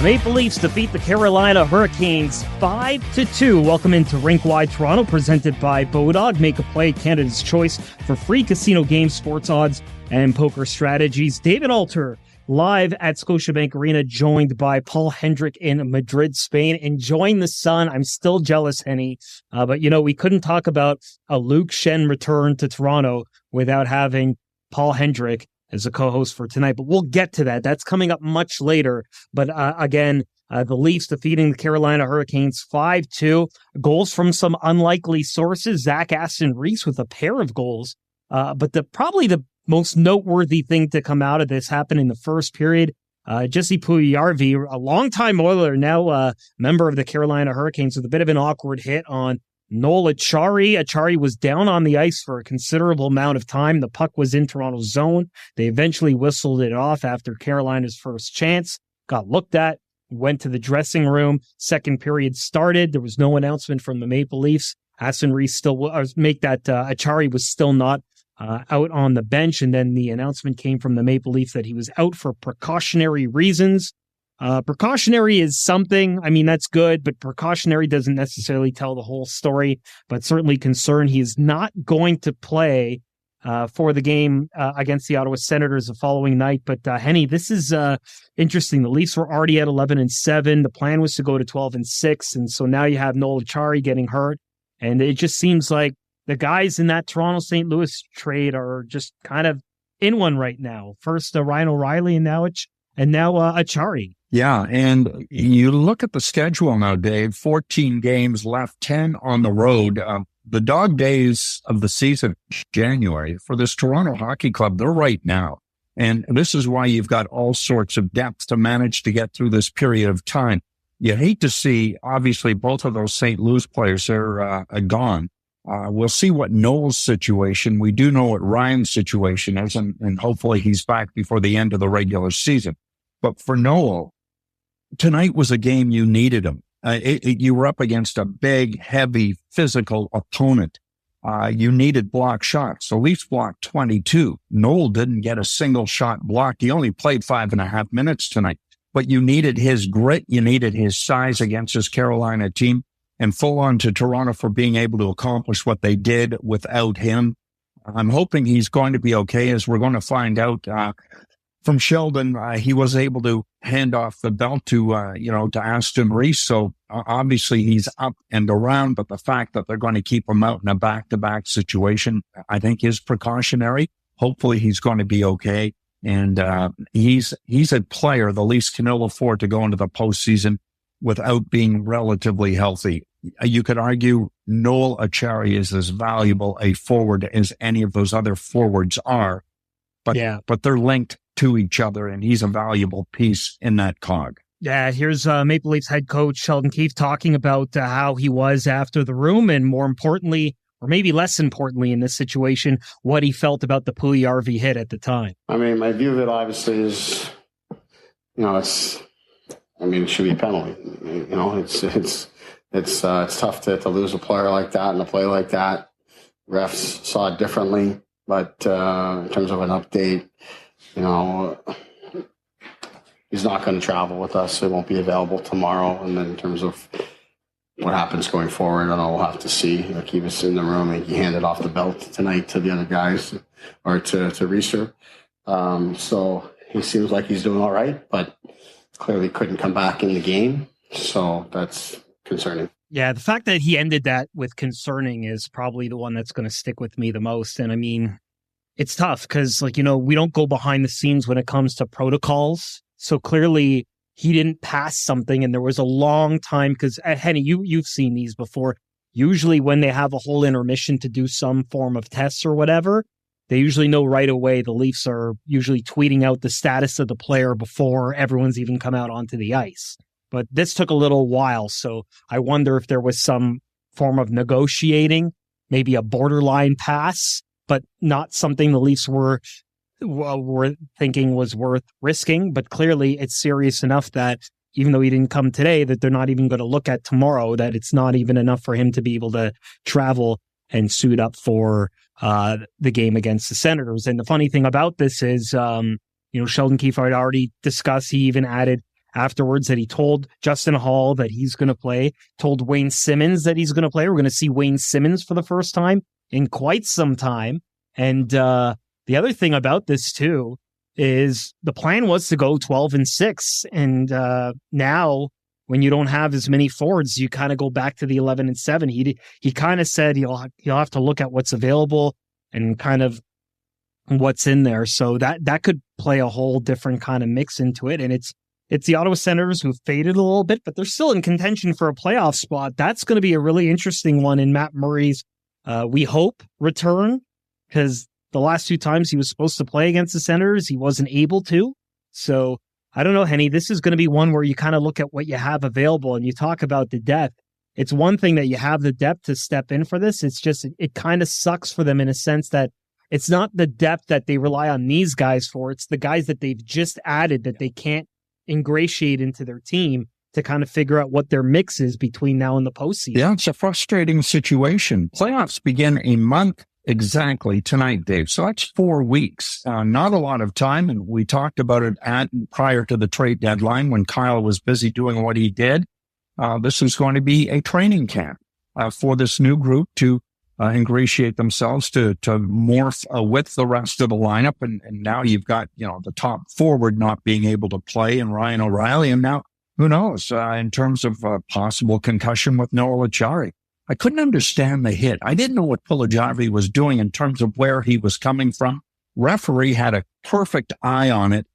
Maple Leafs defeat the Carolina Hurricanes 5-2. Welcome into Rink-Wide Toronto, presented by Bodog. Make a play, Canada's choice for free casino games, sports odds, and poker strategies. David Alter, live at Scotiabank Arena, joined by Paul Hendrick in Madrid, Spain. Enjoying the sun. I'm still jealous, Henny. But, we couldn't talk about a Luke Shen return to Toronto without having Paul Hendrick as a co-host for tonight, but we'll get to that. That's coming up much later. But again, the Leafs defeating the Carolina Hurricanes 5-2. Goals from some unlikely sources. Aston-Reese with a pair of goals. But probably the most noteworthy thing to come out of this happened in the first period. Jesse Puljujarvi, a longtime Oiler, now a member of the Carolina Hurricanes, with a bit of an awkward hit on Noel Acciari. Acciari was down on the ice for a considerable amount of time. The puck was in Toronto's zone. They eventually whistled it off after Carolina's first chance. Got looked at, went to the dressing room. Second period started. There was no announcement from the Maple Leafs. Aston-Reese Acciari was still not out on the bench. And then the announcement came from the Maple Leafs that he was out for precautionary reasons. Precautionary is something. I mean, that's good, but precautionary doesn't necessarily tell the whole story, but certainly concerned. He is not going to play for the game against the Ottawa Senators the following night. But Henny, this is interesting. The Leafs were already at 11-7. The plan was to go to 12-6. And so now you have Noel Acciari getting hurt. And it just seems like the guys in that Toronto-St. Louis trade are just kind of in one right now. First, Ryan O'Reilly, and now Acciari. Yeah, and you look at the schedule now, Dave, 14 games left, 10 on the road. The dog days of the season, January, for this Toronto Hockey Club, they're right now. And this is why you've got all sorts of depth to manage to get through this period of time. You hate to see, obviously, both of those St. Louis players are gone. We'll see what Noel's situation. We do know what Ryan's situation is, and hopefully he's back before the end of the regular season. But for Noel, tonight was a game you needed him. You were up against a big, heavy, physical opponent. You needed block shots. The Leafs blocked 22. Noel didn't get a single shot blocked. He only played 5.5 minutes tonight. But you needed his grit. You needed his size against this Carolina team. And full on to Toronto for being able to accomplish what they did without him. I'm hoping he's going to be okay, as we're going to find out from Sheldon. He was able to hand off the belt to Aston-Reese. So obviously he's up and around, but the fact that they're going to keep him out in a back-to-back situation, I think is precautionary. Hopefully he's going to be okay. And he's a player the Leafs can ill afford to go into the postseason without being relatively healthy. You could argue Noel Acciari is as valuable a forward as any of those other forwards are, but they're linked to each other, and he's a valuable piece in that cog. Yeah, here's Maple Leafs head coach Sheldon Keefe talking about how he was after the room, and more importantly, or maybe less importantly in this situation, what he felt about the Puljujarvi hit at the time. I mean, my view of it obviously is, it should be a penalty. It's tough to lose a player like that and a play like that. Refs saw it differently, but in terms of an update, he's not going to travel with us. So he won't be available tomorrow. And then in terms of what happens going forward, I don't know, we'll have to see. Like, he was in the room and he handed off the belt tonight to the other guys, or to Reeser. So he seems like he's doing all right, but clearly couldn't come back in the game. So that's concerning. Yeah, the fact that he ended that with concerning is probably the one that's going to stick with me the most. And I mean, it's tough because, we don't go behind the scenes when it comes to protocols. So clearly he didn't pass something, and there was a long time, because Henny, you've seen these before. Usually when they have a whole intermission to do some form of tests or whatever, they usually know right away. The Leafs are usually tweeting out the status of the player before everyone's even come out onto the ice. But this took a little while, so I wonder if there was some form of negotiating, maybe a borderline pass, but not something the Leafs were thinking was worth risking. But clearly it's serious enough that even though he didn't come today, that they're not even going to look at tomorrow, that it's not even enough for him to be able to travel and suit up for the game against the Senators. And the funny thing about this is, Sheldon Keefe had already discussed, he even added afterwards that he told Justin Hall that he's going to play, told Wayne Simmons that he's going to play. We're going to see Wayne Simmons for the first time in quite some time. And the other thing about this too is the plan was to go 12-6. And now when you don't have as many forwards, you kind of go back to the 11-7. He kind of said he'll have to look at what's available and kind of what's in there. So that could play a whole different kind of mix into it. And it's the Ottawa Senators who've faded a little bit, but they're still in contention for a playoff spot. That's going to be a really interesting one in Matt Murray's, we hope, return, because the last 2 times he was supposed to play against the Senators, he wasn't able to. So I don't know, Henny, this is going to be one where you kind of look at what you have available and you talk about the depth. It's one thing that you have the depth to step in for this. It's just, it kind of sucks for them in a sense that it's not the depth that they rely on these guys for. It's the guys that they've just added that they can't ingratiate into their team to kind of figure out what their mix is between now and the postseason. Yeah, it's a frustrating situation. Playoffs begin a month exactly tonight, Dave. So that's 4 weeks. Not a lot of time. And we talked about it prior to the trade deadline when Kyle was busy doing what he did. This is going to be a training camp for this new group to ingratiate themselves to morph with the rest of the lineup. And now you've got, the top forward not being able to play and Ryan O'Reilly. And now who knows in terms of possible concussion with Noel Acciari. I couldn't understand the hit. I didn't know what Puljujärvi was doing in terms of where he was coming from. Referee had a perfect eye on it.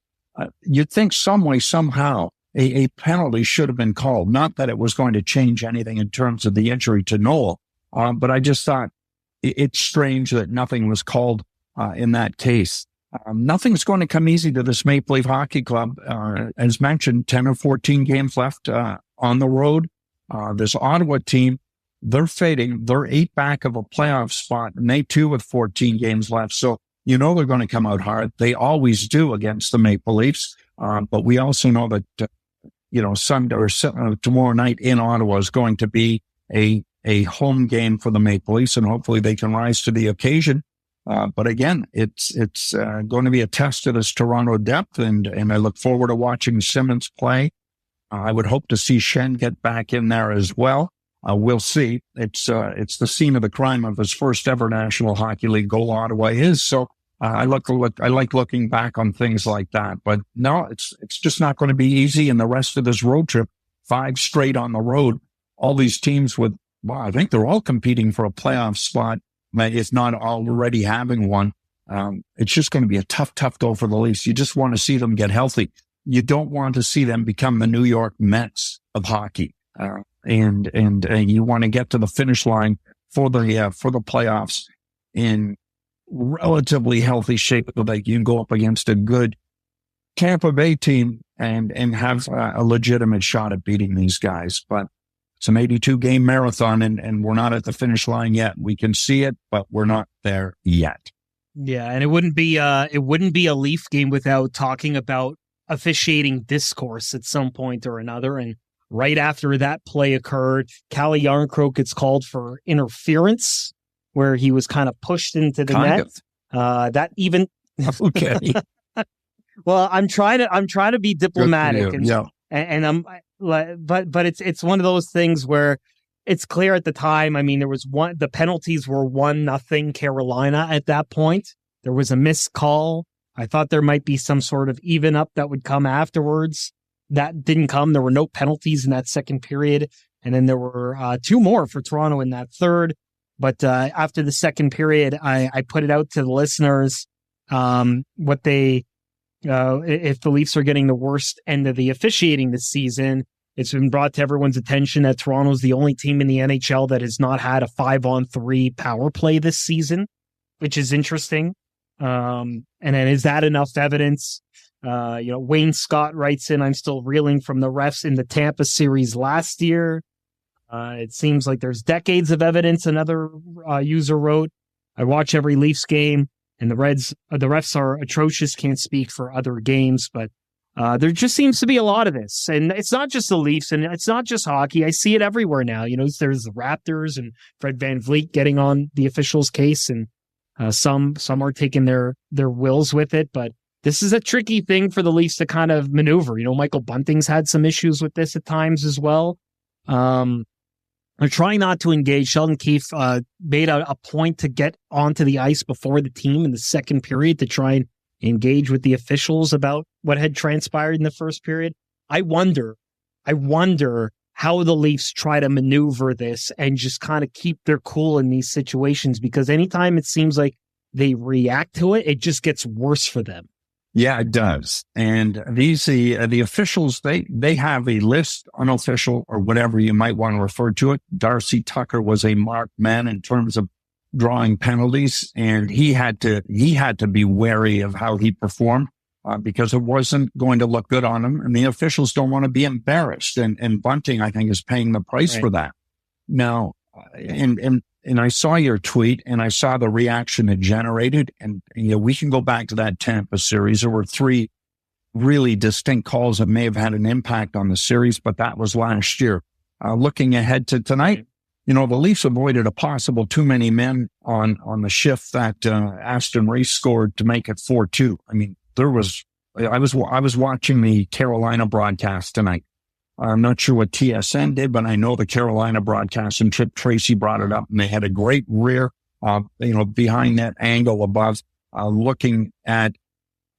You'd think some way, somehow, a penalty should have been called. Not that it was going to change anything in terms of the injury to Noel, but I just thought it's strange that nothing was called in that case. Nothing's going to come easy to this Maple Leaf Hockey Club. As mentioned, 10 or 14 games left on the road. This Ottawa team, they're fading. They're 8 back of a playoff spot, and they too with 14 games left. So they're going to come out hard. They always do against the Maple Leafs. But we also know that, Sunday or tomorrow night in Ottawa is going to be a home game for the Maple Leafs, and hopefully they can rise to the occasion. But again, it's going to be a test of this Toronto depth, and I look forward to watching Simmons play. I would hope to see Schenn get back in there as well. We'll see. It's the scene of the crime of his first ever National Hockey League goal. Ottawa is. So I like looking back on things like that. But no, it's just not going to be easy. And the rest of this road trip, 5 straight on the road, all these teams with, I think they're all competing for a playoff spot, if not already having one. It's just going to be a tough go for the Leafs. You just want to see them get healthy. You don't want to see them become the New York Mets of hockey. And you want to get to the finish line for the playoffs in relatively healthy shape so that you can go up against a good Tampa Bay team and have a legitimate shot at beating these guys. But it's an 82-game marathon, and we're not at the finish line yet. We can see it, but we're not there yet. Yeah, and it wouldn't be a Leaf game without talking about officiating discourse at some point or another. And right after that play occurred, Calle Jarnkrok gets called for interference, where he was kind of pushed into the net. That even okay. Well, I'm trying to be diplomatic, but it's one of those things where it's clear at the time. I mean, the penalties were 1-0 Carolina at that point. There was a missed call. I thought there might be some sort of even up that would come afterwards. That didn't come. There were no penalties in that second period. And then there were 2 more for Toronto in that third. But after the second period, I put it out to the listeners if the Leafs are getting the worst end of the officiating this season. It's been brought to everyone's attention that Toronto's the only team in the NHL that has not had a 5-on-3 power play this season, which is interesting. And then is that enough evidence? Wayne Scott writes in, I'm still reeling from the refs in the Tampa series last year. It seems like there's decades of evidence, another user wrote. I watch every Leafs game, and the refs are atrocious, can't speak for other games, but there just seems to be a lot of this. And it's not just the Leafs, and it's not just hockey. I see it everywhere now. There's the Raptors and Fred VanVleet getting on the officials' case, and some are taking their wills with it, but this is a tricky thing for the Leafs to kind of maneuver. Michael Bunting's had some issues with this at times as well. They're trying not to engage. Sheldon Keefe made a point to get onto the ice before the team in the second period to try and engage with the officials about what had transpired in the first period. I wonder how the Leafs try to maneuver this and just kind of keep their cool in these situations, because anytime it seems like they react to it, it just gets worse for them. Yeah, it does. And these, the officials, they have a list, unofficial or whatever you might want to refer to it. Darcy Tucker was a marked man in terms of drawing penalties, and he had to be wary of how he performed, because it wasn't going to look good on him. And the officials don't want to be embarrassed. And Bunting, I think, is paying the price for that. Now, and I saw your tweet and I saw the reaction it generated. And, we can go back to that Tampa series. There were 3 really distinct calls that may have had an impact on the series, but that was last year. Looking ahead to tonight, the Leafs avoided a possible too many men on the shift that Aston-Reese scored to make it 4-2. I mean, I was watching the Carolina broadcast tonight. I'm not sure what TSN did, but I know the Carolina broadcast, and Chip Tracy brought it up, and they had a great rear, behind that angle above, looking at,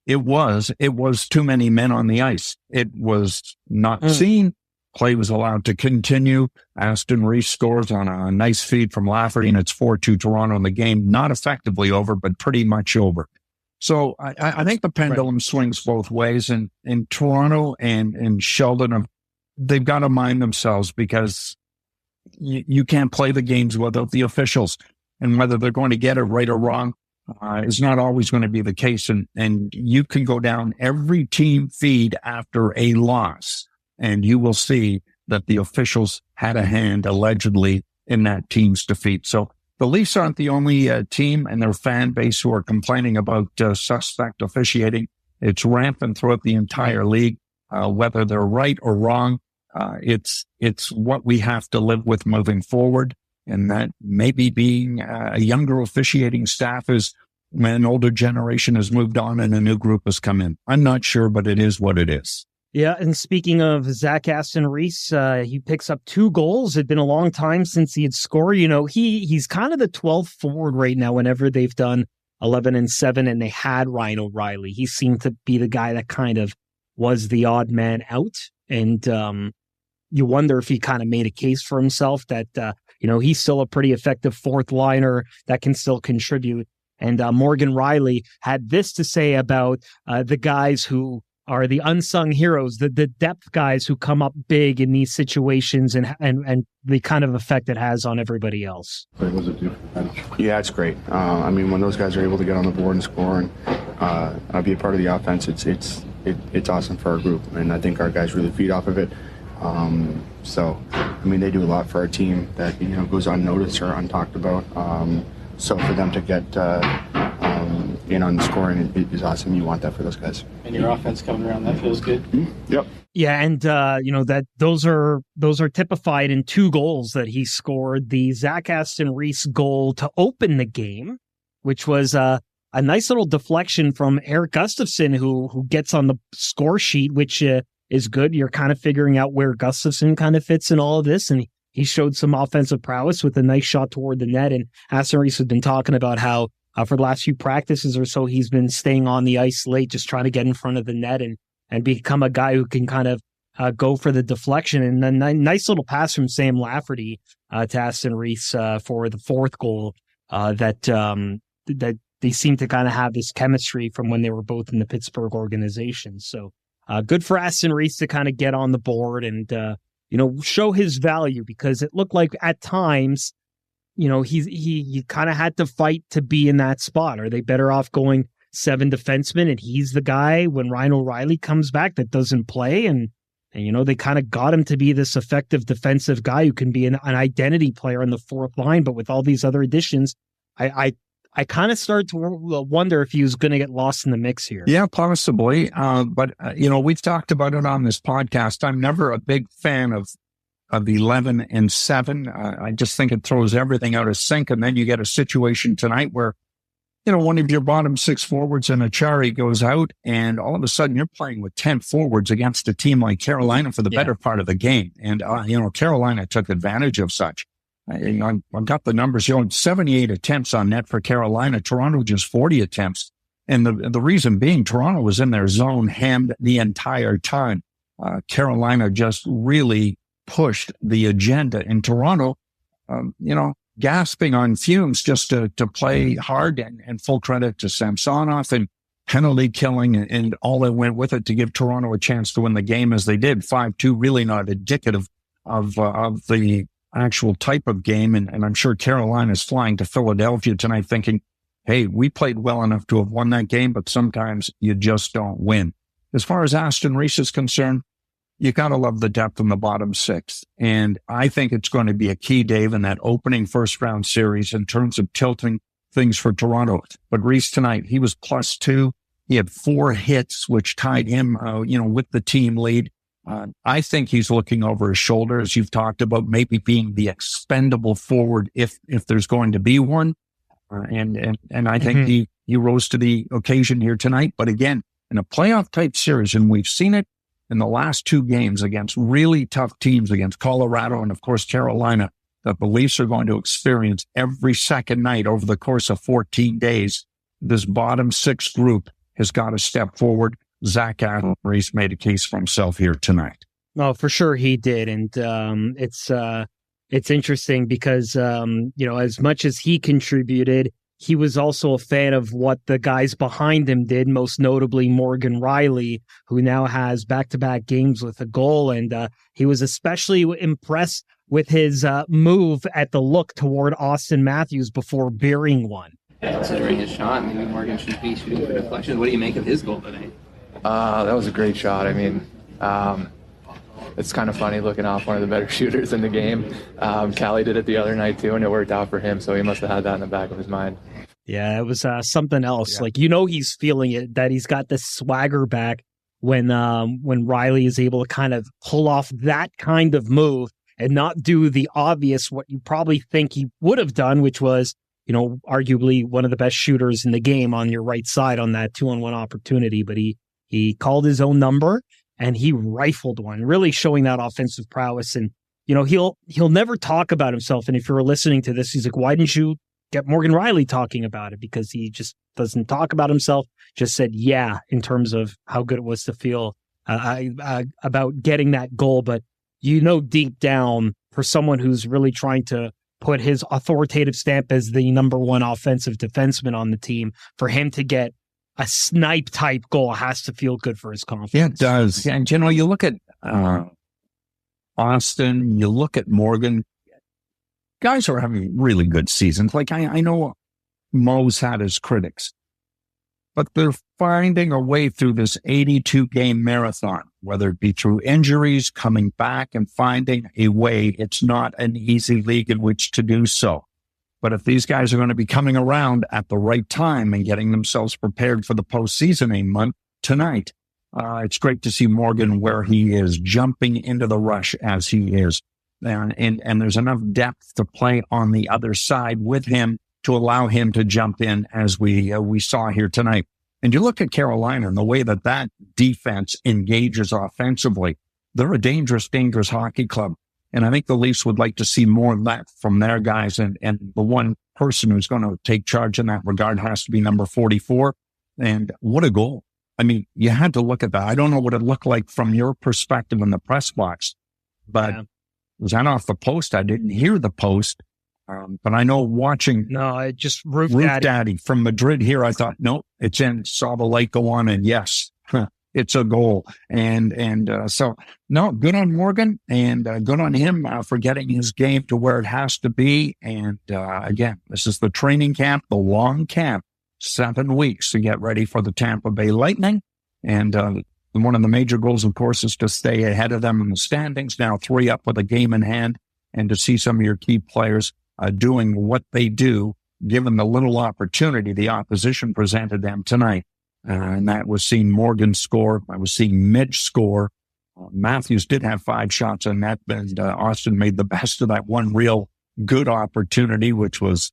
it was too many men on the ice. It was not seen. Play was allowed to continue. Aston-Reese scores on a nice feed from Lafferty, and it's 4-2 Toronto in the game. Not effectively over, but pretty much over. So I think the pendulum swings both ways, and in Toronto and Sheldon they've got to mind themselves, because you can't play the games without the officials, and whether they're going to get it right or wrong is not always going to be the case. And you can go down every team feed after a loss, and you will see that the officials had a hand allegedly in that team's defeat. So the Leafs aren't the only team and their fan base who are complaining about suspect officiating. It's rampant throughout the entire league. Whether they're right or wrong, it's what we have to live with moving forward. And that maybe being a younger officiating staff is when an older generation has moved on and a new group has come in. I'm not sure, but it is what it is. Yeah, and speaking of Zach Aston-Reese, he picks up 2 goals. It'd been a long time since he had scored. He's kind of the 12th forward right now whenever they've done 11-7 and they had Ryan O'Reilly. He seemed to be the guy that kind of was the odd man out. And you wonder if he kind of made a case for himself that, he's still a pretty effective 4th liner that can still contribute. And Morgan Rielly had this to say about the guys who are the unsung heroes, the depth guys who come up big in these situations and the kind of effect it has on everybody else. Yeah, it's great. When those guys are able to get on the board and score and be a part of the offense, it's awesome for our group, and I think our guys really feed off of it. They do a lot for our team that goes unnoticed or untalked about. So for them to get in on the scoring is awesome. You want that for those guys. And your offense coming around, that feels good. Mm-hmm. Yep. Yeah, and that those are typified in 2 goals that he scored. The Zach Aston-Reese goal to open the game, which was a nice little deflection from Eric Gustafsson, who gets on the score sheet, which is good. You're kind of figuring out where Gustafsson kind of fits in all of this, and he showed some offensive prowess with a nice shot toward the net. And Aston-Reese has been talking about how for the last few practices or so, he's been staying on the ice late, just trying to get in front of the net and become a guy who can kind of go for the deflection. And then a nice little pass from Sam Lafferty to Aston-Reese for the 4th goal that they seem to kind of have this chemistry from when they were both in the Pittsburgh organization. So good for Aston-Reese to kind of get on the board and, show his value, because it looked like at times, he kind of had to fight to be in that spot. Are they better off going 7 defensemen and he's the guy when Ryan O'Reilly comes back that doesn't play? And they kind of got him to be this effective defensive guy who can be an identity player on the 4th line. But with all these other additions, I kind of start to wonder if he was going to get lost in the mix here. Yeah, possibly. But we've talked about it on this podcast. I'm never a big fan of 11-7. I just think it throws everything out of sync. And then you get a situation tonight where one of your bottom six forwards in Acciari goes out, and all of a sudden you're playing with 10 forwards against a team like Carolina for the better part of the game. And, Carolina took advantage of such. I've got the numbers showing 78 attempts on net for Carolina, Toronto just 40 attempts. And the reason being, Toronto was in their zone hemmed the entire time. Carolina just really pushed the agenda in Toronto, gasping on fumes just to play hard, and full credit to Samsonov and penalty killing and all that went with it to give Toronto a chance to win the game as they did. 5-2, really not indicative of the actual type of game. And I'm sure Carolina's flying to Philadelphia tonight thinking, hey, we played well enough to have won that game, but sometimes you just don't win. As far as Aston-Reese is concerned, you got to love the depth in the bottom six. And I think it's going to be a key, Dave, in that opening first-round series in terms of tilting things for Toronto. But Reese tonight, he was +2. He had 4 hits, which tied him, with the team lead. I think he's looking over his shoulder, as you've talked about, maybe being the expendable forward if there's going to be one. And I think he rose to the occasion here tonight. But again, in a playoff-type series, and we've seen it in the last 2 games against really tough teams, against Colorado and, of course, Carolina, that the Leafs are going to experience every second night over the course of 14 days. This bottom 6 group has got to step forward. Zach Aston-Reese made a case for himself here tonight. Oh, for sure he did. And it's interesting because, as much as he contributed, he was also a fan of what the guys behind him did, most notably Morgan Rielly, who now has back-to-back games with a goal. And he was especially impressed with his move at the look toward Austin Matthews before burying one. Considering his shot, maybe Morgan should be shooting for deflection. What do you make of his goal today? That was a great shot. I mean, it's kind of funny looking off one of the better shooters in the game. Callie did it the other night too, and it worked out for him, so he must have had that in the back of his mind. Yeah, it was something else. Yeah. He's feeling it, that he's got this swagger back when Rielly is able to kind of pull off that kind of move and not do the obvious, what you probably think he would have done, which was, arguably one of the best shooters in the game on your right side on that 2-on-1 opportunity. But he called his own number and he rifled one, really showing that offensive prowess. And, he'll never talk about himself. And if you're listening to this, he's like, why didn't you get Morgan Rielly talking about it? Because he just doesn't talk about himself, just said, yeah, in terms of how good it was to feel about getting that goal. But, deep down, for someone who's really trying to put his authoritative stamp as the number one offensive defenseman on the team, for him to get a snipe type goal has to feel good for his confidence. Yeah, it does. And you look at Austin, you look at Morgan, guys are having really good seasons. Like I know Mo's had his critics, but they're finding a way through this 82-game marathon, whether it be through injuries, coming back and finding a way. It's not an easy league in which to do so. But if these guys are going to be coming around at the right time and getting themselves prepared for the postseason a month tonight, it's great to see Morgan where he is, jumping into the rush as he is. And there's enough depth to play on the other side with him to allow him to jump in, as we saw here tonight. And you look at Carolina and the way that defense engages offensively. They're a dangerous, dangerous hockey club. And I think the Leafs would like to see more of that from their guys. And the one person who's going to take charge in that regard has to be number 44. And what a goal. I mean, you had to look at that. I don't know what it looked like from your perspective in the press box, but was that off the post? I didn't hear the post. But I know watching it just Roof Daddy from Madrid here, I thought, no, it's in, saw the light go on, and yes, it's a goal. So good on Morgan, and good on him for getting his game to where it has to be. And again, this is the training camp, the long camp, 7 weeks to get ready for the Tampa Bay Lightning. And one of the major goals, of course, is to stay ahead of them in the standings, now 3 up with a game in hand, and to see some of your key players doing what they do, given the little opportunity the opposition presented them tonight. And that was seeing Morgan score. I was seeing Mitch score. Matthews did have 5 shots on net, and Austin made the best of that one real good opportunity, which was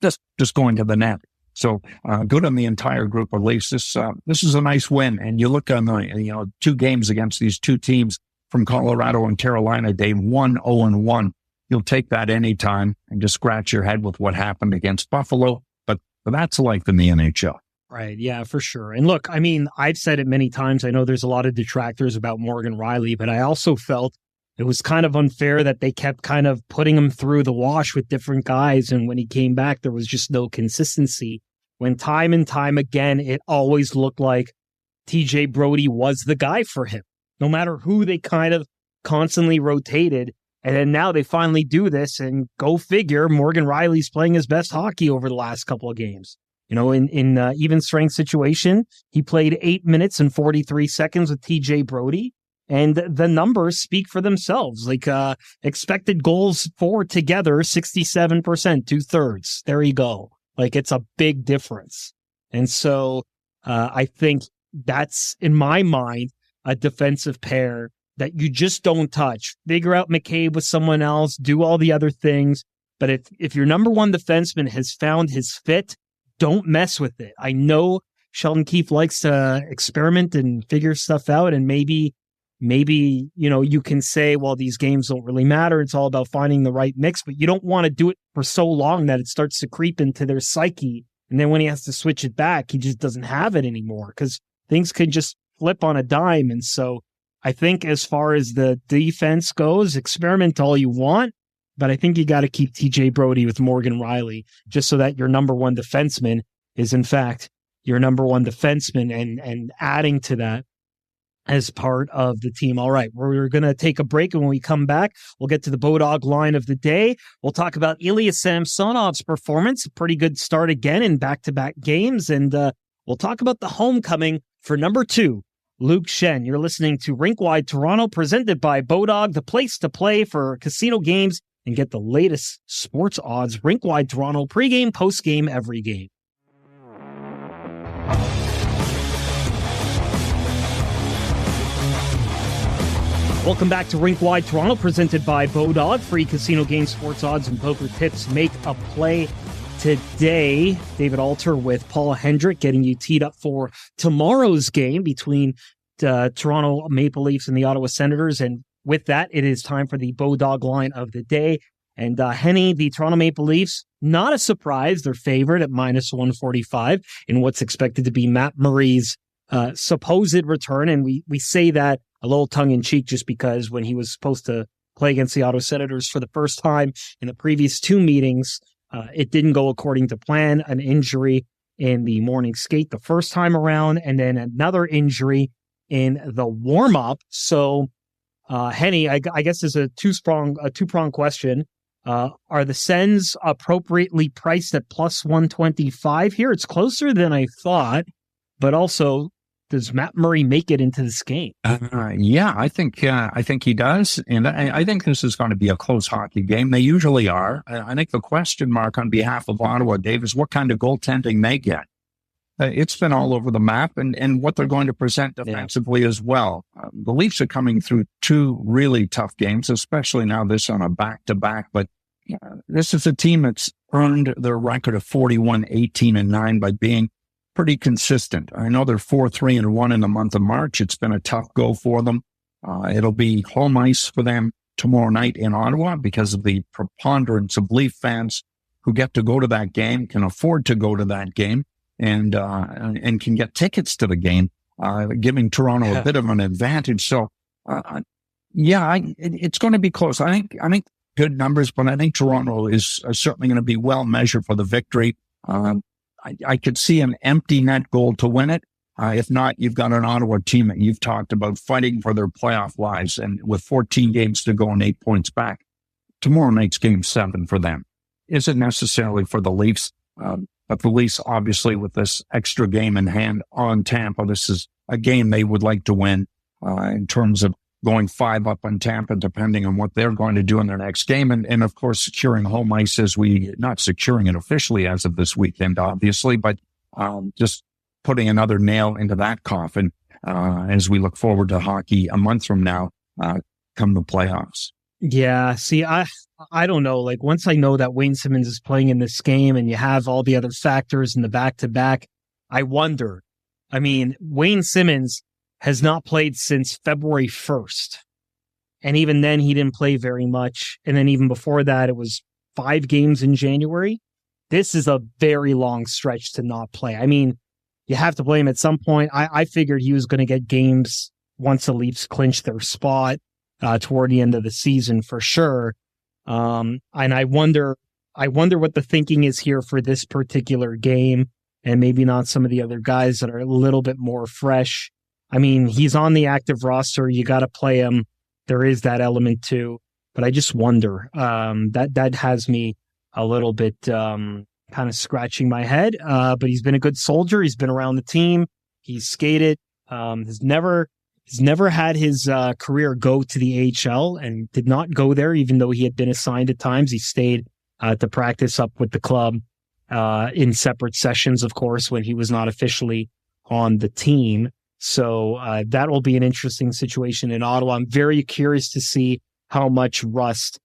just going to the net. So good on the entire group of Leafs. This is a nice win. And you look on the 2 games against these 2 teams from Colorado and Carolina, Dave, 1-0-1. You'll take that anytime and just scratch your head with what happened against Buffalo. But that's life in the NHL. Right. Yeah, for sure. And look, I mean, I've said it many times. I know there's a lot of detractors about Morgan Rielly, but I also felt it was kind of unfair that they kept kind of putting him through the wash with different guys. And when he came back, there was just no consistency. When time and time again, it always looked like TJ Brodie was the guy for him, no matter who they kind of constantly rotated. And then now they finally do this, and go figure, Morgan Rielly's playing his best hockey over the last couple of games. In even strength situation, he played 8 minutes and 43 seconds with TJ Brodie, and the numbers speak for themselves. Like expected goals for together, 67%, 2/3. There you go. Like, it's a big difference. And so I think that's, in my mind, a defensive pair that you just don't touch. Figure out McCabe with someone else, do all the other things. But if your number one defenseman has found his fit, don't mess with it. I know Sheldon Keefe likes to experiment and figure stuff out, and maybe, you can say, well, these games don't really matter. It's all about finding the right mix, but you don't want to do it for so long that it starts to creep into their psyche. And then when he has to switch it back, he just doesn't have it anymore, because things could just flip on a dime. And so I think as far as the defense goes, experiment all you want, but I think you got to keep TJ Brodie with Morgan Rielly, just so that your number one defenseman is, in fact, your number one defenseman, and adding to that as part of the team. All right, we're going to take a break, and when we come back, we'll get to the Bodog line of the day. We'll talk about Ilya Samsonov's performance, a pretty good start again in back-to-back games, and we'll talk about the homecoming for number 2, Luke Shen. You're listening to Rink-Wide Toronto, presented by Bodog, the place to play for casino games and get the latest sports odds. Rink-Wide Toronto, pregame, postgame, every game. Welcome back to Rink-Wide Toronto, presented by Bodog. Free casino game, sports odds, and poker tips. Make a play today. David Alter with Paul Hendrick getting you teed up for tomorrow's game between the Toronto Maple Leafs and the Ottawa Senators. And with that, it is time for the Bodog line of the day. And Henny, the Toronto Maple Leafs, not a surprise. They're favored at -145 in what's expected to be Matt Murray's supposed return. And we say that a little tongue-in-cheek, just because when he was supposed to play against the Ottawa Senators for the first time in the previous 2 meetings, it didn't go according to plan. An injury in the morning skate the first time around, and then another injury in the warm-up. So, Henny, I guess is a two-prong question. Are the Sens appropriately priced at +125 here? It's closer than I thought, but also, does Matt Murray make it into this game? Yeah, I think he does, and I think this is going to be a close hockey game. They usually are. I think the question mark on behalf of Ottawa, Dave, is what kind of goaltending they get. It's been all over the map, and what they're going to present defensively as well. The Leafs are coming through 2 really tough games, especially now this on a back-to-back. But this is a team that's earned their record of 41-18-9 by being pretty consistent. I know they're 4-3-1 in the month of March. It's been a tough go for them. It'll be home ice for them tomorrow night in Ottawa because of the preponderance of Leaf fans who get to go to that game, can afford to go to that game, and can get tickets to the game, giving Toronto a bit of an advantage. So, it's going to be close. I think good numbers, but I think Toronto is certainly going to be well measured for the victory. I could see an empty net goal to win it. If not, you've got an Ottawa team that you've talked about fighting for their playoff lives, and with 14 games to go and 8 points back, tomorrow night's game 7 for them. Isn't necessarily for the Leafs, but the Leafs, obviously, with this extra game in hand on Tampa, this is a game they would like to win in terms of going 5 up on Tampa, depending on what they're going to do in their next game. And of course, securing home ice not securing it officially as of this weekend, obviously, but just putting another nail into that coffin as we look forward to hockey a month from now, come the playoffs. Yeah, see, I don't know. Like, once I know that Wayne Simmons is playing in this game and you have all the other factors in the back-to-back, I wonder. I mean, Wayne Simmons has not played since February 1st. And even then, he didn't play very much. And then even before that, it was 5 games in January. This is a very long stretch to not play. I mean, you have to play him at some point. I figured he was going to get games once the Leafs clinched their spot toward the end of the season for sure. And I wonder what the thinking is here for this particular game, and maybe not some of the other guys that are a little bit more fresh. I mean, he's on the active roster. You got to play him. There is that element too, but I just wonder. That has me a little bit kind of scratching my head. But he's been a good soldier. He's been around the team. He's skated. He's never had his career go to the AHL and did not go there, even though he had been assigned at times. He stayed to practice up with the club in separate sessions, of course, when he was not officially on the team. So that will be an interesting situation in Ottawa. I'm very curious to see how much rust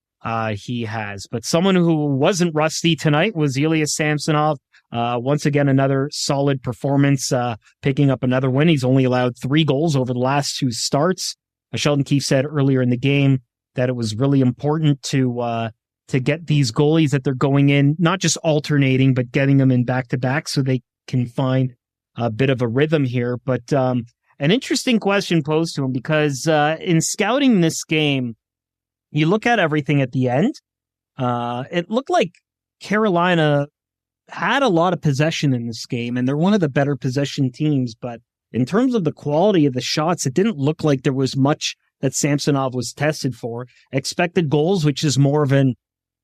he has. But someone who wasn't rusty tonight was Ilya Samsonov. Once again, another solid performance, picking up another win. He's only allowed 3 goals over the last 2 starts. Sheldon Keefe said earlier in the game that it was really important to get these goalies that they're going in, not just alternating, but getting them in back-to-back so they can find a bit of a rhythm here. But an interesting question posed to him, because in scouting this game, you look at everything at the end. It looked like Carolina had a lot of possession in this game, and they're one of the better possession teams. But in terms of the quality of the shots, it didn't look like there was much that Samsonov was tested for. Expected goals, which is more of an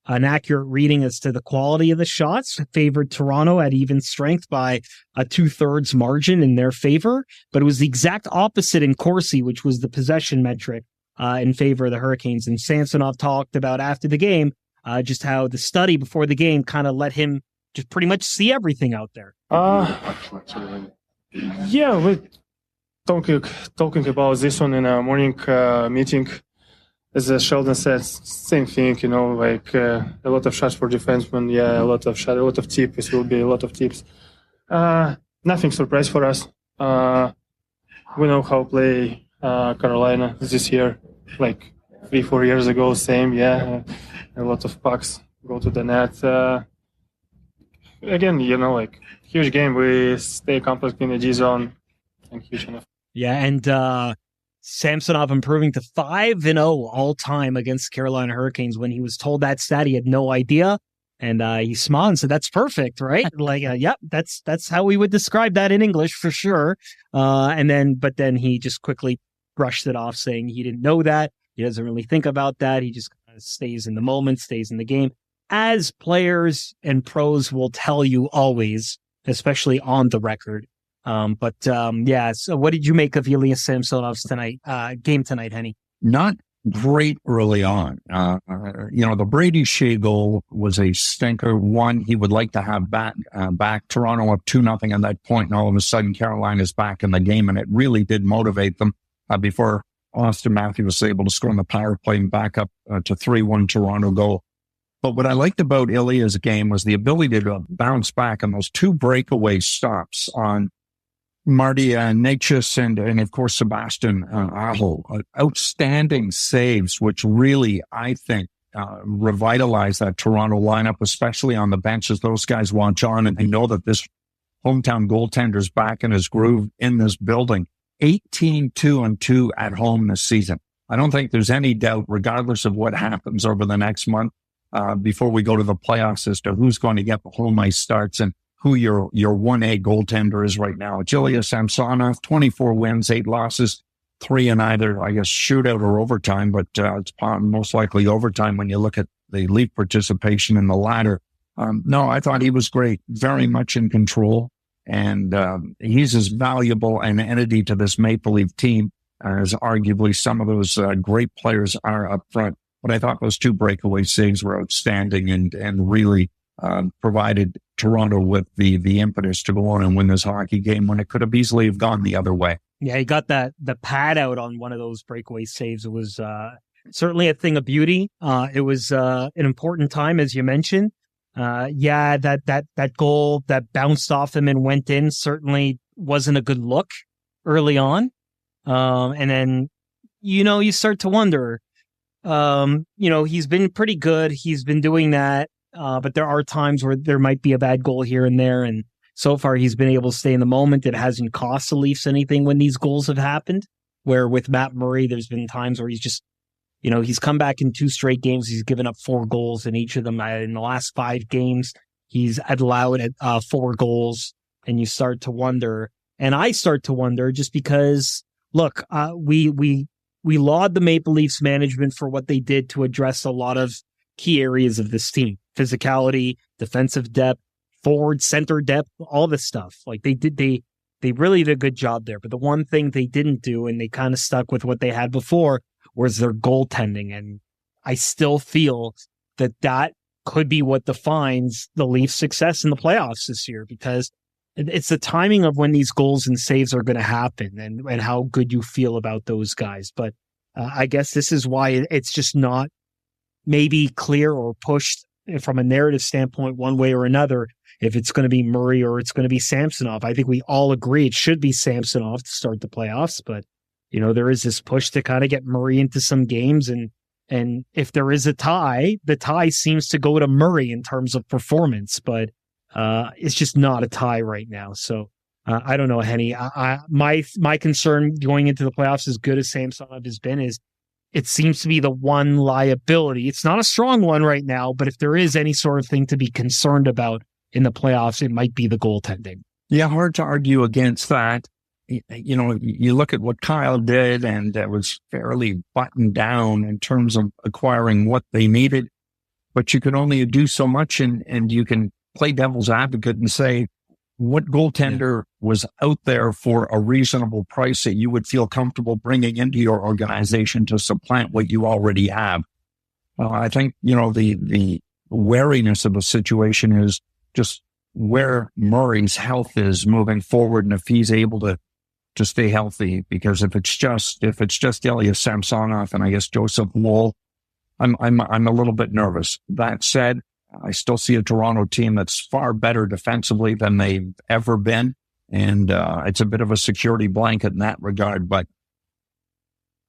accurate reading as to the quality of the shots, favored Toronto at even strength by a 2/3 margin in their favor. But it was the exact opposite in Corsi, which was the possession metric in favor of the Hurricanes. And Samsonov talked about after the game just how the study before the game kind of let him just pretty much see everything out there. Yeah, we're talking about this one in a morning meeting. As Sheldon said, same thing, like a lot of shots for defensemen. Yeah, a lot of tips. It will be a lot of tips. Nothing surprise for us. We know how to play Carolina this year, like 3-4 years ago. Same, yeah. A lot of pucks go to the net. Again, like huge game. We stay compact in the G zone and huge enough. Yeah, and Samsonov improving to 5-0 all time against Carolina Hurricanes. When he was told that stat, he had no idea, and he smiled and said, "That's perfect, right?" Like, yep, that's how we would describe that in English for sure. But then he just quickly brushed it off, saying he didn't know that. He doesn't really think about that. He just kind of stays in the moment, stays in the game, as players and pros will tell you always, especially on the record. Yeah, so what did you make of Ilya Samsonov's game tonight, Henny? Not great early on. The Brady Shea goal was a stinker. One, he would like to have back Toronto up 2-0 at that point, and all of a sudden Carolina's back in the game, and it really did motivate them before Austin Matthews was able to score on the power play and back up to 3-1 Toronto goal. But what I liked about Ilya's game was the ability to bounce back on those 2 breakaway stops on Marty Necas and of course Sebastian Aho. Outstanding saves, which really, I think, revitalized that Toronto lineup, especially on the bench, as those guys watch on and they know that this hometown goaltender's back in his groove in this building. 18-2-2 at home this season. I don't think there's any doubt, regardless of what happens over the next month, before we go to the playoffs, as to who's going to get the home ice starts and who your 1A goaltender is right now. Ilya Samsonov, 24 wins, 8 losses, 3 in either, I guess, shootout or overtime, but it's most likely overtime when you look at the Leaf participation in the latter. No, I thought he was great, very much in control, and he's as valuable an entity to this Maple Leaf team as arguably some of those great players are up front. But I thought those 2 breakaway saves were outstanding and really provided Toronto with the impetus to go on and win this hockey game when it could have easily have gone the other way. Yeah, he got the pad out on one of those breakaway saves. It was certainly a thing of beauty. It was an important time, as you mentioned. That goal that bounced off him and went in certainly wasn't a good look early on. And then, you start to wonder, he's been pretty good. He's been doing that. But there are times where there might be a bad goal here and there. And so far he's been able to stay in the moment. It hasn't cost the Leafs anything when these goals have happened, where with Matt Murray, there's been times where he's just, he's come back in 2 straight games. He's given up 4 goals in each of them. In the last 5 games, he's allowed 4 goals. And you start to wonder, and I start to wonder, just because, look, we laud the Maple Leafs management for what they did to address a lot of key areas of this team: physicality, defensive depth, forward, center depth, all this stuff. Like they really did a good job there. But the one thing they didn't do, and they kind of stuck with what they had before, was their goaltending. And I still feel that could be what defines the Leafs' success in the playoffs this year, because it's the timing of when these goals and saves are going to happen and how good you feel about those guys. But I guess this is why it's just not maybe clear or pushed from a narrative standpoint one way or another, if it's going to be Murray or it's going to be Samsonov. I think we all agree it should be Samsonov to start the playoffs, but there is this push to kind of get Murray into some games. And if there is a tie, the tie seems to go to Murray in terms of performance, but it's just not a tie right now. So I don't know, Henny. My concern going into the playoffs, as good as Samsonov has been, is it seems to be the one liability. It's not a strong one right now, but if there is any sort of thing to be concerned about in the playoffs, it might be the goaltending. Yeah, hard to argue against that. You look at what Kyle did, and it was fairly buttoned down in terms of acquiring what they needed, but you can only do so much, and you can play devil's advocate and say, what goaltender was out there for a reasonable price that you would feel comfortable bringing into your organization to supplant what you already have? I think, the wariness of the situation is just where Murray's health is moving forward, and if he's able to stay healthy. Because if it's just Ilya Samsonov and I guess Joseph Woll, I'm a little bit nervous. That said, I still see a Toronto team that's far better defensively than they've ever been. And it's a bit of a security blanket in that regard. But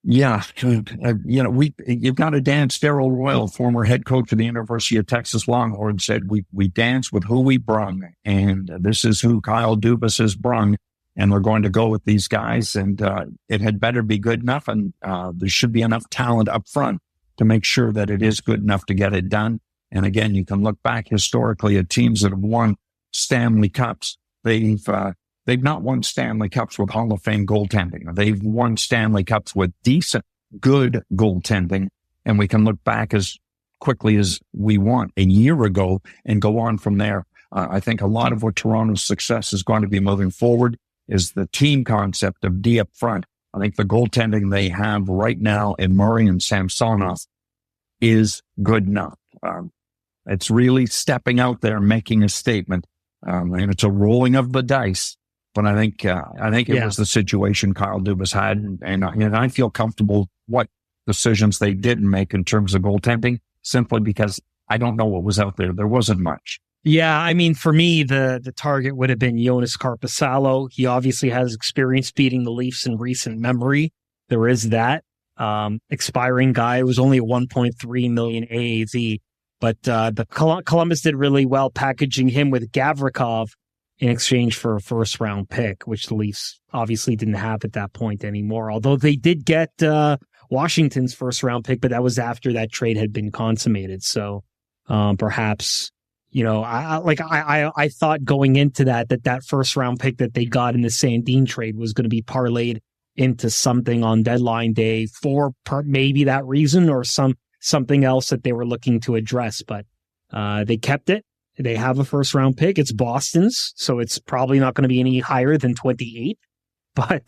yeah, you've got a Dan Farrell Royal, former head coach of the University of Texas Longhorns, said we dance with who we brung. And this is who Kyle Dubas has brung. And we're going to go with these guys. And it had better be good enough. And there should be enough talent up front to make sure that it is good enough to get it done. And again, you can look back historically at teams that have won Stanley Cups. They've not won Stanley Cups with Hall of Fame goaltending. They've won Stanley Cups with decent, good goaltending. And we can look back as quickly as we want a year ago and go on from there. I think a lot of what Toronto's success is going to be moving forward is the team concept of D up front. I think the goaltending they have right now in Murray and Samsonov is good enough. It's really stepping out there, making a statement, and it's a rolling of the dice. But I think it was the situation Kyle Dubas had, and I feel comfortable what decisions they didn't make in terms of goaltending, simply because I don't know what was out there. There wasn't much. Yeah, I mean, for me, the target would have been Jonas Carpasalo. He obviously has experience beating the Leafs in recent memory. There is that. Expiring guy was only a 1.3 million AAV. But the Columbus did really well packaging him with Gavrikov in exchange for a first-round pick, which the Leafs obviously didn't have at that point anymore. Although they did get Washington's first-round pick, but that was after that trade had been consummated. So perhaps, I thought going into that first-round pick that they got in the Sandin trade was going to be parlayed into something on deadline day for maybe that reason or something else that they were looking to address, but they kept it. They have a first round pick. It's Boston's, so it's probably not going to be any higher than 28, but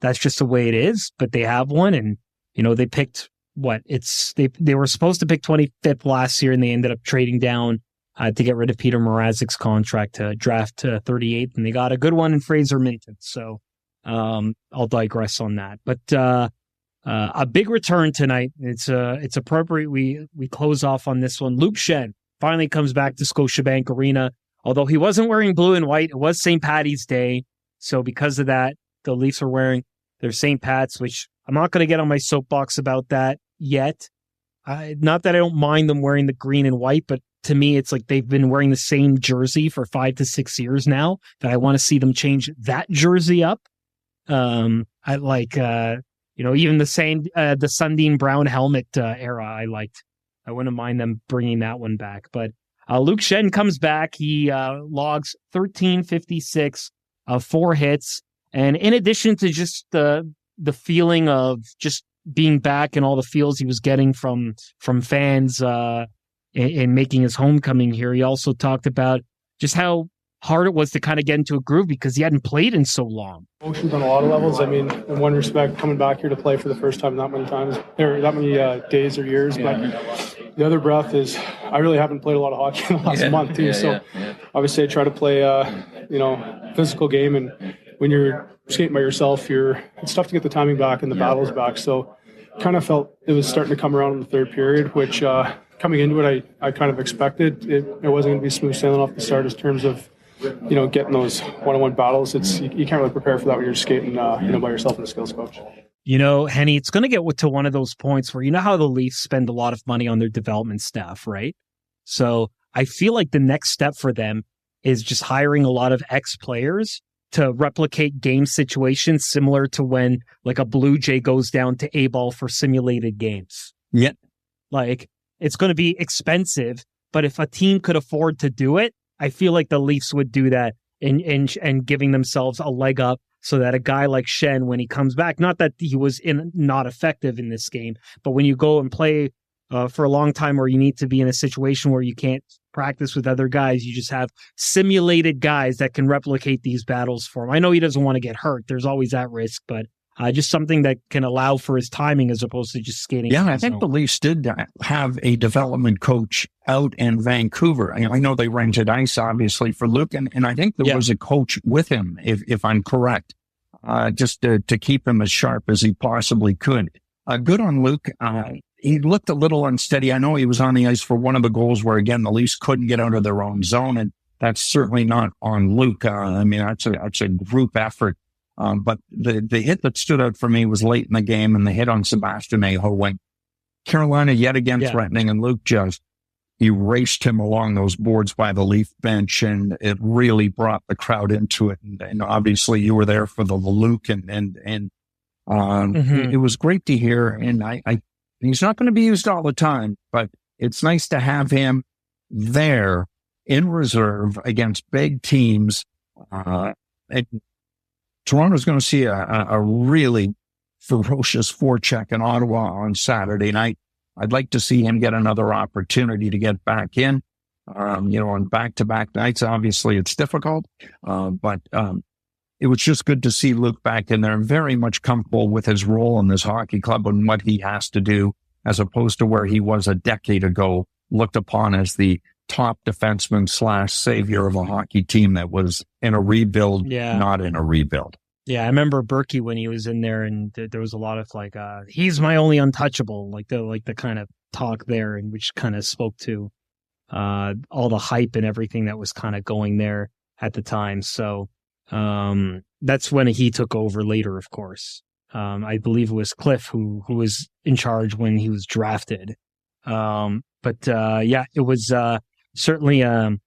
that's just the way it is. But they have one, and they picked they were supposed to pick 25th last year, and they ended up trading down to get rid of Peter Mrazek's contract to draft to 38th, and they got a good one in Fraser Minton. So I'll digress on that. But A big return tonight. It's appropriate we close off on this one. Luke Schenn finally comes back to Scotiabank Arena. Although he wasn't wearing blue and white, it was St. Paddy's Day. So because of that, the Leafs are wearing their St. Pat's, which I'm not going to get on my soapbox about that yet. Not that I don't mind them wearing the green and white, but to me, it's like they've been wearing the same jersey for 5 to 6 years now that I want to see them change that jersey up. I like, even the Sundin Brown helmet era I liked. I wouldn't mind them bringing that one back. But Luke Schenn comes back. He logs 1356, 4 hits. And in addition to just the feeling of just being back and all the feels he was getting from fans in making his homecoming here, he also talked about just how hard it was to kind of get into a groove because he hadn't played in so long. Emotions on a lot of levels. I mean, in one respect, coming back here to play for the first time that many times, or that many days or years, but the other breath is I really haven't played a lot of hockey in the last month too. So obviously I try to play, physical game, and when you're skating by yourself, it's tough to get the timing back and the battles back. So kind of felt it was starting to come around in the third period, which coming into it, I kind of expected. It wasn't going to be smooth sailing off the start in terms of, getting those one-on-one battles. You can't really prepare for that when you're skating, by yourself in the skills coach. Henny, it's going to get to one of those points where how the Leafs spend a lot of money on their development staff, right? So I feel like the next step for them is just hiring a lot of ex-players to replicate game situations similar to when like a Blue Jay goes down to A-ball for simulated games. Yeah. Like it's going to be expensive, but if a team could afford to do it, I feel like the Leafs would do that and giving themselves a leg up so that a guy like Schenn, when he comes back, not that he was not effective in this game, but when you go and play for a long time or you need to be in a situation where you can't practice with other guys, you just have simulated guys that can replicate these battles for him. I know he doesn't want to get hurt. There's always that risk, but just something that can allow for his timing as opposed to just skating. Yeah, I think the Leafs did have a development coach out in Vancouver. I know they rented ice, obviously, for Luke, and I think there was a coach with him, if I'm correct, just to keep him as sharp as he possibly could. Good on Luke. He looked a little unsteady. I know he was on the ice for one of the goals where, again, the Leafs couldn't get out of their own zone, and that's certainly not on Luke. That's a group effort. But the hit that stood out for me was late in the game, and the hit on Sebastian Aho when Carolina yet again threatening, and Luke just erased him along those boards by the Leaf bench, and it really brought the crowd into it. And obviously you were there for the Luke, and it was great to hear. And he's not going to be used all the time, but it's nice to have him there in reserve against big teams. And Toronto's going to see a really ferocious forecheck in Ottawa on Saturday night. I'd like to see him get another opportunity to get back in. On back-to-back nights, obviously it's difficult, but it was just good to see Luke back in there, very much comfortable with his role in this hockey club and what he has to do, as opposed to where he was a decade ago, looked upon as the top defenseman / savior of a hockey team that was in a rebuild, not in a rebuild. Yeah, I remember Berkey when he was in there, and there was a lot of like, he's my only untouchable, like the kind of talk there, and which kind of spoke to all the hype and everything that was kind of going there at the time. So that's when he took over later, of course. I believe it was Cliff who was in charge when he was drafted. But it was certainly an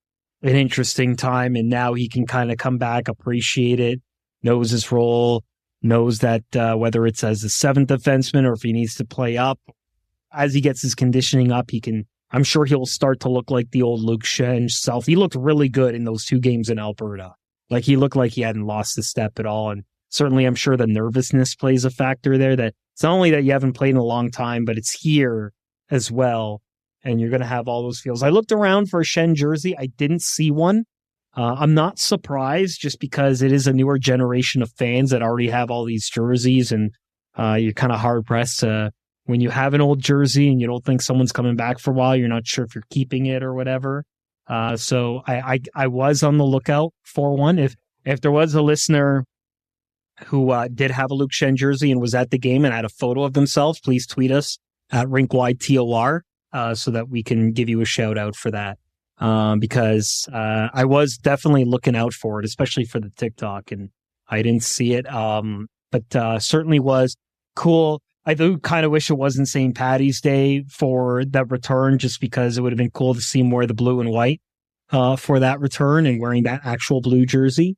interesting time, and now he can kind of come back, appreciate it, knows his role, knows that whether it's as a seventh defenseman or if he needs to play up, as he gets his conditioning up, I'm sure he'll start to look like the old Luke Schenn self. He looked really good in those 2 games in Alberta. Like he looked like he hadn't lost a step at all. And certainly I'm sure the nervousness plays a factor there, that it's not only that you haven't played in a long time, but it's here as well. And you're going to have all those feels. I looked around for a Schenn jersey. I didn't see one. I'm not surprised, just because it is a newer generation of fans that already have all these jerseys, and you're kind of hard pressed when you have an old jersey and you don't think someone's coming back for a while, you're not sure if you're keeping it or whatever. So I was on the lookout for one. If there was a listener who did have a Luke Shen jersey and was at the game and had a photo of themselves, please tweet us at RinkWideTOR so that we can give you a shout out for that. Because I was definitely looking out for it, especially for the TikTok, and I didn't see it. But certainly was cool. I do kind of wish it wasn't St. Paddy's Day for that return, just because it would have been cool to see more of the blue and white for that return and wearing that actual blue jersey.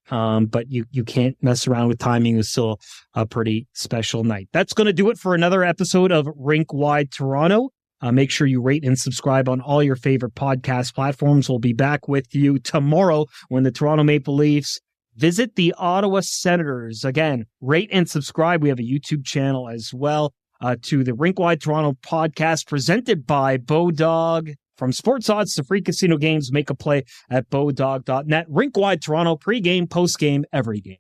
But you can't mess around with timing. It was still a pretty special night. That's going to do it for another episode of Rink Wide Toronto. Make sure you rate and subscribe on all your favorite podcast platforms. We'll be back with you tomorrow when the Toronto Maple Leafs visit the Ottawa Senators. Again, rate and subscribe. We have a YouTube channel as well to the Rink Wide Toronto podcast presented by Bodog. From sports odds to free casino games, make a play at bodog.net. Rink Wide Toronto, pregame, postgame, every game.